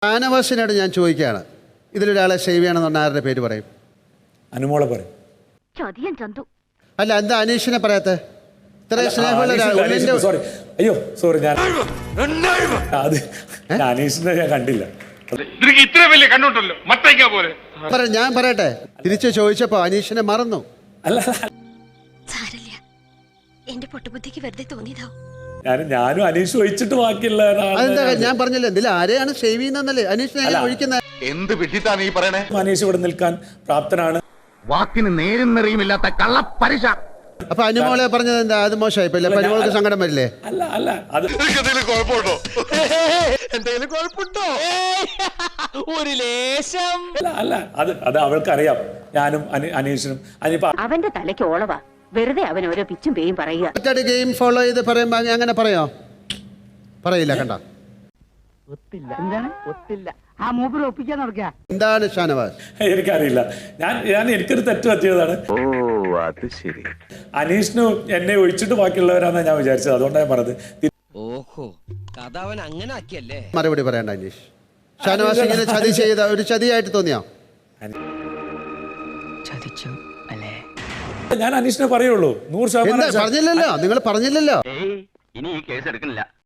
ഷാനവാസിനോട് ഞാൻ ചോദിക്കുകയാണ്, ഇതിലൊരാളെ സേവ് ചെയ്യണമെന്ന് പറഞ്ഞാൽ ആരുടെ പേര് പറയും? അനുമോളെ പറയും. അല്ല, എന്താ അനീഷിനെ പറയാത്ത? ഇത്രയും സ്നേഹമുള്ള ഒരാൾ. സോറി, അയ്യോ സോറി, ഞാൻ അത് അനീഷിനെ ഞാൻ കണ്ടില്ല. ഇത്ര വലിയ കണ്ണുണ്ടല്ലോ മത്തയ്ക്ക പോലെ. ഞാൻ പറയട്ടെ, തിരിച്ചു ചോദിച്ചപ്പോ അനീഷിനെ മറന്നു. അല്ല, എന്റെ പൊട്ടുബുദ്ധിക്ക് വെറുതെ തോന്നിയതാവും. ഞാനും അനീഷ് ഒഴിച്ചിട്ട് ബാക്കിയുള്ള അതെന്താ ഞാൻ പറഞ്ഞില്ല, എന്തിലും ആരെയാണ് സേവ് ചെയ്യുന്നല്ലേ? അനീഷിനെ ഒഴിക്കുന്നത് എന്ത് വിട്ടിട്ടാണ് ഈ പറയണേ? അനീഷ് ഇവിടെ നിൽക്കാൻ പ്രാപ്തനാണ്. വാക്കിന് നേരും നെറിയുമില്ലാത്ത കള്ളപ്പരിശ. അപ്പൊ അനുമോളെ പറഞ്ഞത് എന്താ? അത് മോശമായിപ്പോ അനുമോൾക്ക് സങ്കടം വരില്ലേ? അല്ല അല്ല, അത് എന്തെങ്കിലും കുഴപ്പമുണ്ടോ? എന്തെങ്കിലും കുഴപ്പമുണ്ടോ? ഒരു ലേശം അല്ല, അത് അവൾക്കറിയാം. ഞാനും അനീഷിനും അവന്റെ തലയ്ക്ക് ഓളവാ, വെറുതെ അവൻ ഓരോ പിച്ചും പേയും പറയുക. മറ്റൊരു ഗെയിം ഫോളോ ചെയ്ത് പറയുമ്പോ അങ്ങനെ പറയോ? പറയില്ല. കണ്ട എന്താണ് ഷാനവാസ്? എനിക്കറിയില്ല. ഞാൻ എനിക്കൊരു തെറ്റ് പറ്റിയതാണ്. അനീഷിനും എന്നെ ഒഴിച്ചിട്ട് ബാക്കിയുള്ളവരാണെന്ന് ഞാൻ വിചാരിച്ചത്. അതുകൊണ്ടാണ് ഞാൻ പറഞ്ഞത്. ഓഹോ, കഥ അവൻ അങ്ങനെ ആക്കിയല്ലേ. മറുപടി പറയണ്ട അനീഷ്. ഷാനവാസ് ഇങ്ങനെ ചതി ചെയ്ത ഒരു ചതിയായിട്ട് തോന്നിയോ? ചതിച്ചു അല്ലേ? ഞാൻ അനീഷിനെ പറയുള്ളൂ. 100% പറഞ്ഞില്ലല്ലോ, നിങ്ങൾ പറഞ്ഞില്ലല്ലോ. ഇനി ഈ കേസ് എടുക്കുന്നില്ല.